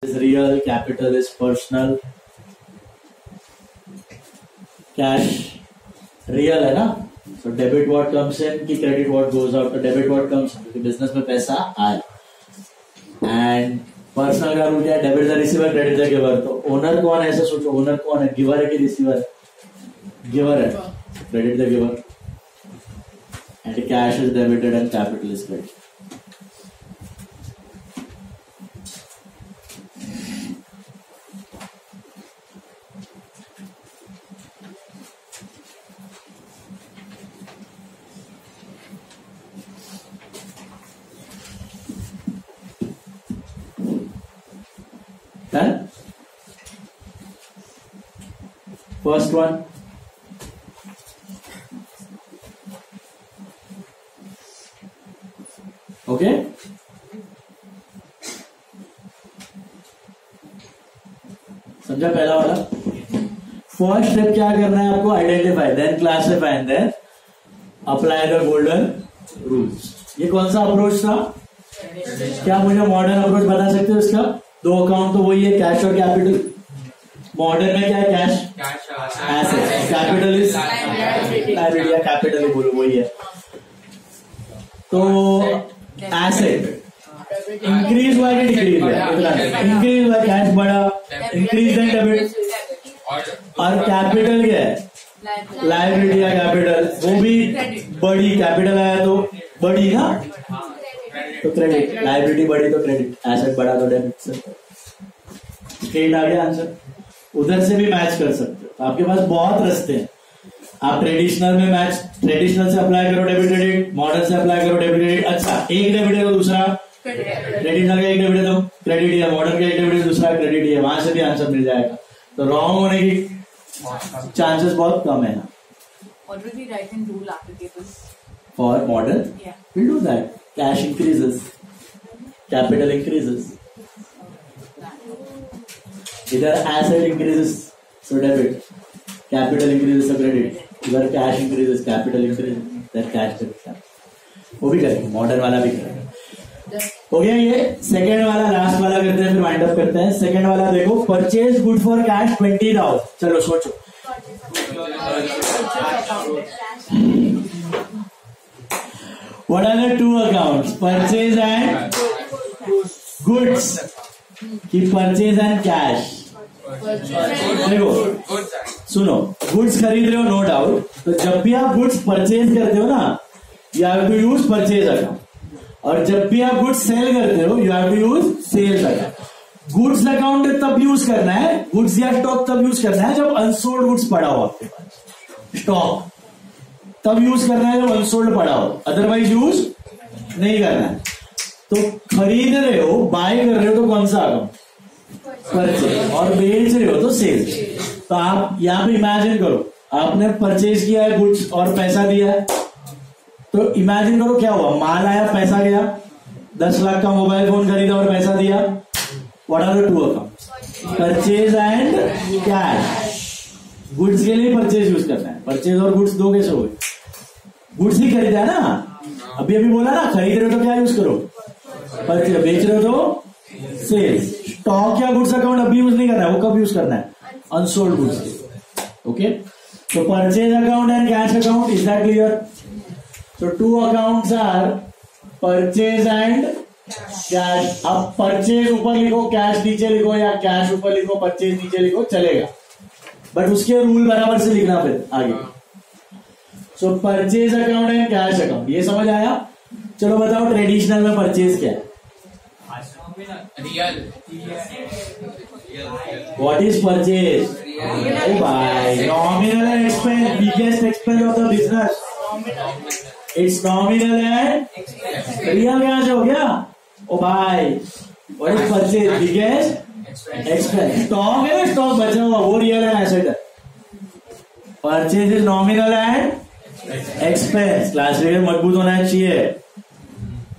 is real, capital is personal, cash real है ना. So debit what comes in कि credit what goes out. तो debit what comes in क्योंकि business में पैसा आए. And पर्सनल का रूल क्या है? Debit the receiver, credit the giver. तो ओनर कौन है? ऐसे सोचो, ओनर कौन है? गिवर है कि रिसीवर? गिवर है. Credit the giver. And cash is debited and capital is credit. Done? First one. Okay? समझा पहला वाला? फर्स्ट स्टेप क्या करना है आपको? Identify, then classify, then apply the golden rules. ये कौन सा अप्रोच था? क्या मुझे मॉडर्न अप्रोच बता सकते हो इसका? दो अकाउंट तो वही है, कैश और कैपिटल. मॉडर्न में क्या है? Cash asset, capital is liability या कैपिटल ही बोलो, वही है. तो एसेट इंक्रीज हुआ कि डिक्रीज हुआ? इंक्रीज हुआ, कैश बढ़ा, इंक्रीज एंड डेबिट. और कैपिटल क्या है? लायबिलिटी या कैपिटल, वो भी बड़ी. कैपिटल आया तो बड़ी ना, तो क्रेडिट. लायबिलिटी बढ़ी तो क्रेडिट, एसेट बढ़ा तो डेबिट. स्ट्रेट आ गया आंसर. उधर से भी मैच कर सकते हो, आपके पास बहुत रास्ते हैं. आप ट्रेडिशनल में मैच, ट्रेडिशनल से अप्लाई करो डेबिट क्रेडिट, मॉडर्न से अप्लाई करो डेबिट क्रेडिट. अच्छा, एक डेबिट है तो दूसरा ट्रेडिशनल का एक डेबिट है तो क्रेडिट है, मॉडर्न का एक डेबिट है दूसरा क्रेडिट है. वहां से भी आंसर मिल जाएगा. तो रॉन्ग होने की चांसेस बहुत कम है ना. Already writing rule applicable for modern. Yeah. We'll do that. Cash increases, capital increases. Either asset increases, so debit. Capital increases, so credit. Either cash increases, capital increases, then cash debit. वो भी करेंगे, modern वाला भी करेंगे. हो गया ये. Second वाला, लास्ट वाला करते हैं, फिर वाइंड अप करते हैं. सेकेंड वाला देखो, परचेज गुड फॉर कैश 20,000. चलो सोचो. What are the two accounts? Purchase and goods. कि purchase and cash. देखो सुनो, गुड्स खरीद रहे हो नो डाउट. तो जब भी आप गुड्स परचेज करते हो ना, you have to use purchase account. और जब भी आप गुड्स सेल करते हो, you have to use sales account. Goods account तब यूज करना है, गुड्स या स्टॉक तब यूज करना है जब अनसोल्ड गुड्स पड़ा हो आपके पास. स्टॉक तब यूज करना है जब अनसोल्ड पड़ा हो, अदरवाइज यूज नहीं करना है. तो खरीद रहे हो, बाय कर रहे हो तो कौन सा अकाउंट? परचेज. और बेच रहे हो तो सेल्स. तो आप यहाँ पे इमेजिन करो, आपने परचेज किया है गुड्स और पैसा दिया है. तो इमेजिन करो क्या हुआ? माल आया, पैसा गया. 10 लाख का मोबाइल फोन खरीदा और पैसा दिया. What are the two accounts? Purchase and cash. Goods के लिए परचेज यूज करना है. परचेज और गुड्स दो कैसे हो गए? गुड्स ही खरीदा है ना, अभी बोला ना. खरीद रहे हो तो क्या यूज करो? परचेज. बेच रहे हो तो सेल्स. स्टॉक या गुड्स अकाउंट अभी यूज नहीं करना है, वो कब यूज करना है? Unsold goods. ओके, तो purchase account and cash account. Is that clear? तो two accounts are purchase and cash. अब परचेज ऊपर लिखो, कैश नीचे लिखो, या कैश ऊपर लिखो, परचेज नीचे लिखो, चलेगा. बट उसके रूल बराबर से लिखना फिर आगे. सो purchase account and cash account, ये समझ आया? चलो बताओ ट्रेडिशनल में परचेज क्या है? रियल. What is purchase? ओ भाई, nominal and expense, biggest expense of the business. It's nominal and real. कहां से हो गया? ओ भाई, what is purchase? Biggest expense. Stock है, स्टॉक बचा हुआ, वो रियल एंड एसेट है. Purchase is nominal and expense. Classification मजबूत होना चाहिए.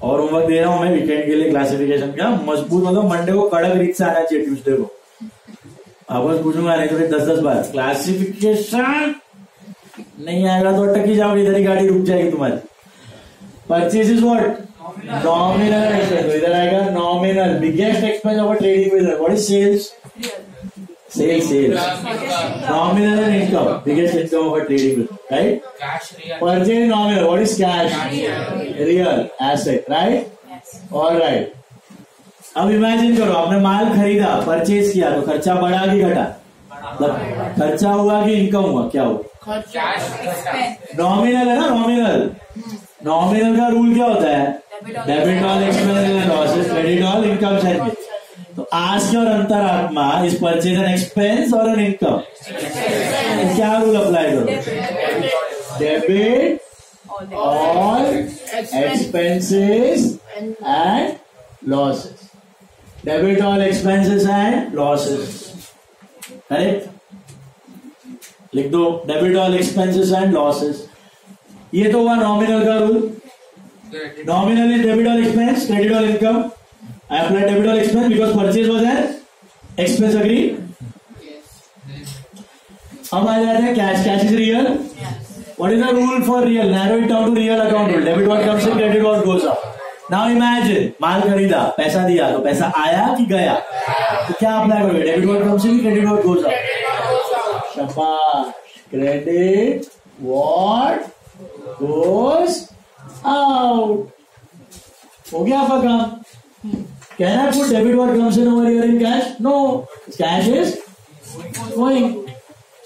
और होमवर्क दे रहा हूं मैं वीकेंड के लिए. क्लासिफिकेशन क्या मजबूत, मतलब मंडे को कड़क रीत से आना चाहिए, ट्यूसडे को. आपको पूछूंगा नहीं तो फिर 10-10 बार. क्लासिफिकेशन नहीं आएगा तो अटक ही जाओगे, इधर ही गाड़ी रुक जाएगी तुम्हारी. Purchase is what? Nominal expense, इधर आएगा nominal biggest expense of trading business, what is sales? Sales. Nominal and income, biggest income of a trading business, right? Cash real. Purchase nominal, what is cash? Real asset, right? Yes. All right. अब imagine करो आपने माल खरीदा, purchase किया, तो खर्चा बढ़ा कि घटा? मतलब खर्चा हुआ कि इनकम हुआ, क्या हुआ? नॉमिनल है ना, नॉमिनल। नॉमिनल का रूल क्या होता है? Debit all expense and losses, credit all income and. तो आज के और अंतरात्मा इस परचेज एंड एक्सपेंस और एन इनकम, तो क्या रूल अप्लाई करो? Debit all expenses and losses, debit all expenses and losses, correct? लिख दो, debit all expenses and losses. ये तो हुआ नॉमिनल का rule. Nominal is debit all expense, credit all income. I applied debit all expense because purchase was an expense, agree? अब आ जाते हैं cash. Cash is real. What is the rule for real? Narrow it down to real account rule. Debit what comes in, credit what goes out. Now imagine, माल खरीदा, पैसा दिया, तो पैसा आया कि गया? तो क्या अप्लाई करोगे? Debit what comes in, credit what goes out. शाबाश, credit what goes out. हो गया आपका काम। Can I put debit what comes in over here in cash? No, cash is going.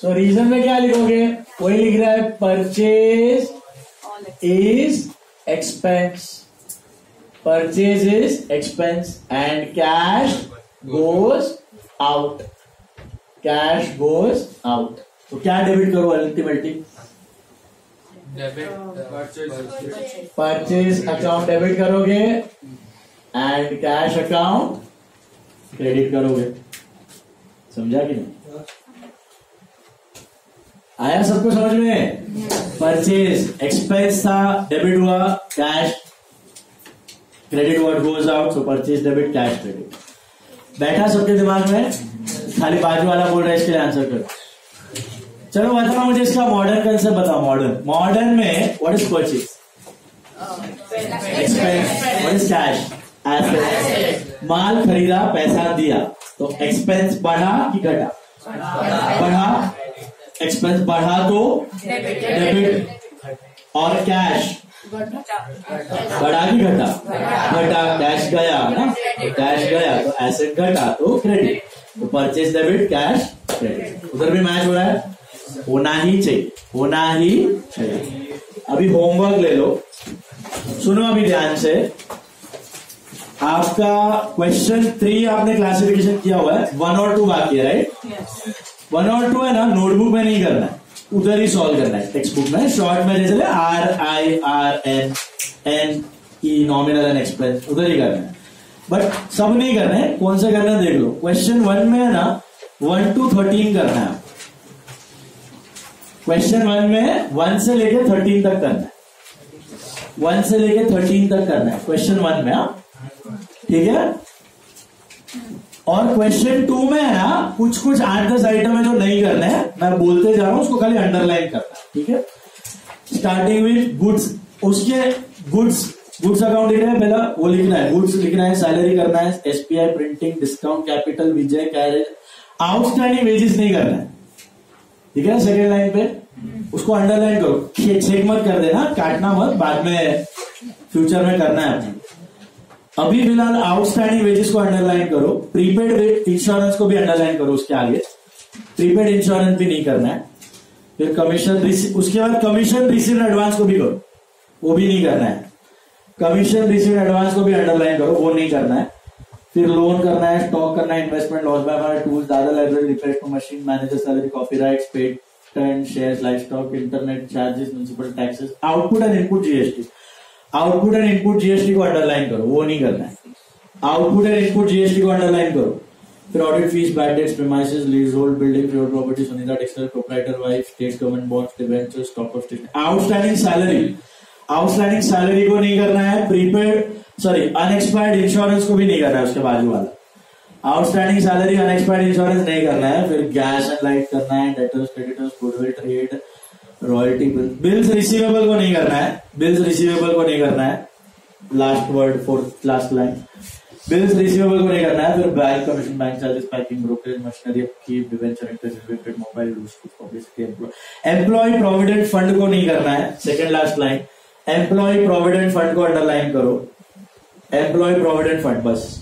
So reason में क्या लिखोगे? वही लिख रहा है, purchase is expense. Purchase is expense and cash goes out. Cash goes out. तो क्या डेबिट करो अल्टीमेटली? परचेज अकाउंट डेबिट करोगे एंड कैश अकाउंट क्रेडिट करोगे। समझा कि नहीं? आया सबको समझ में? परचेज एक्सपेंस था, डेबिट हुआ, cash credit what goes out, so purchase debit cash credit. बैठा सबके दिमाग में? खाली बाजू वाला बोल रहा है, इसके लिए आंसर करो। चलो बताओ मुझे इसका मॉडर्न कंसेप्ट बताओ। मॉडर्न में what is purchase? Expense. What is cash? Asset. माल खरीदा, पैसा दिया, तो एक्सपेंस बढ़ा कि घटा? बढ़ा। एक्सपेंस बढ़ा तो डेबिट, और कैश बढ़ा कि घटा? घटा। कैश गया ना, कैश गया तो एसेट घटा तो क्रेडिट। तो परचेज डेबिट, कैश क्रेडिट। उधर भी मैच हो रहा है, होना ही चाहिए, होना ही चाहिए। अभी होमवर्क ले लो, सुनो अभी ध्यान से। आपका क्वेश्चन 3 आपने क्लासिफिकेशन किया हुआ है, 1 और 2 बाकी है, राइट? 1 और 2 है ना, नोटबुक में नहीं करना है, उधर ही सॉल्व करना है। टेक्स्ट बुक में शॉर्ट में जैसे RIRN नॉमिनल एंड एक्सपेंस, उधर ही करना है, बट सब नहीं करना है। कौन से करना है देख लो। क्वेश्चन 1 में है ना 1 to 13 करना है। क्वेश्चन 1 में 1 से लेके 13 तक करना है, 1 से लेके 13 तक करना है क्वेश्चन 1 में, ठीक है? और क्वेश्चन 2 में है ना कुछ 8-10 आइटम है जो नहीं करना है, मैं बोलते जा रहा हूं, उसको खाली अंडरलाइन करना है, ठीक है? स्टार्टिंग विद गुड्स, उसके गुड्स अकाउंट लिखना है, पहला वो लिखना है, गुड्स लिखना है, सैलरी करना है, SPI, प्रिंटिंग, डिस्काउंट, कैपिटल, विजय, कैरेज। आउटस्टैंडिंग वेजेस नहीं करना है, ठीक है? सेकेंड लाइन पे उसको अंडरलाइन करो, चेक मत कर देना, काटना मत, बाद में फ्यूचर में करना है अपने। अभी फिलहाल आउटस्टैंडिंग वेजेस को अंडरलाइन करो, प्रीपेड इंश्योरेंस को भी अंडरलाइन करो, उसके आगे प्रीपेड इंश्योरेंस भी नहीं करना है। फिर कमीशन, उसके बाद कमीशन रिसीव एडवांस को भी करो, वो भी नहीं करना है। कमीशन रिसीव एडवांस को भी अंडरलाइन करो, वो नहीं करना है। फिर लोन करना है, स्टॉक करना है, इन्वेस्टमेंट, लॉस बाय हमारे टूल्स, दादा library, repair to machine, manager salary, copyright, patent, shares, life stock, internet charges, municipal taxes, output and input GST. Output and input GST को अंडरलाइन करो, वो नहीं करना है। आउटपुट एंड इनपुट जीएसटी को underline करो। फिर audit fees, bad debts, premises, lease hold, building, pure property, Sunita textile, proprietor wife, state government bonds, debenture, stock of state. Outstanding salary, outstanding salary को नहीं करना है। प्रीपेड अनएक्सपायर्ड इंश्योरेंस को भी नहीं करना है, उसके बाजू वाला आउटस्टैंडिंग सैलरी, अनएक्सपायर्ड इंश्योरेंस नहीं करना है। फिर गैस एंड लाइट करना है, debtors, creditors, goodwill, trade, royalty, bills receivable को नहीं करना है, बिल्स रिसीवेबल को नहीं करना है, last word, fourth last line. Bills receivable को नहीं करना है, फिर bank commission, bank charges, packing, brokerage, machinery, upkeep, debenture, interest, mobile use, publicity, employ provident fund को नहीं करना है। Second last line, employ provident fund को अंडरलाइन करो, एम्प्लॉय प्रोविडेंट फंड बस।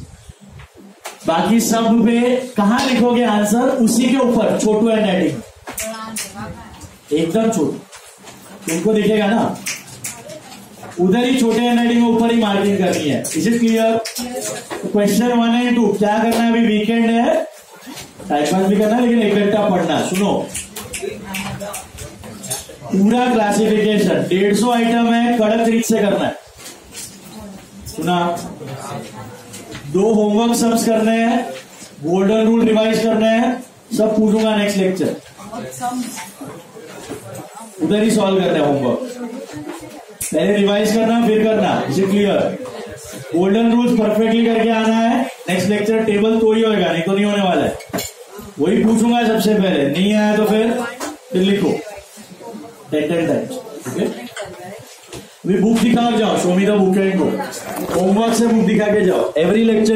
बाकी सब पे कहां लिखोगे आंसर? उसी के ऊपर, छोटू एंड एडिंग, एकदम छोटू, तुमको दिखेगा ना उधर ही, छोटे एंड एडिंग में ऊपर ही मार्किंग करनी है। Is it clear? Question 1 and 2 क्या करना है? अभी वीकेंड है, टाइम पास भी करना है लेकिन इकट्ठा पढ़ना। सुनो, पूरा क्लासिफिकेशन 150 आइटम है, कड़क रीत से करना है। सुना? 2 होमवर्क सम्स करने हैं, गोल्डन रूल रिवाइज करने हैं, सब पूछूंगा नेक्स्ट लेक्चर, उधर ही सॉल्व करना है होमवर्क। पहले रिवाइज करना फिर करना। Is it clear? Golden rules perfectly करके आना है। नेक्स्ट लेक्चर टेबल तो ही होगा, नहीं तो नहीं होने वाला है, वही पूछूंगा सबसे पहले। नहीं आया तो फिर लिखो 10 टाइम्स। ओके, बुक दिखा जाओ, show me the book and go. Homework से बुक दिखा के जाओ। Every lecture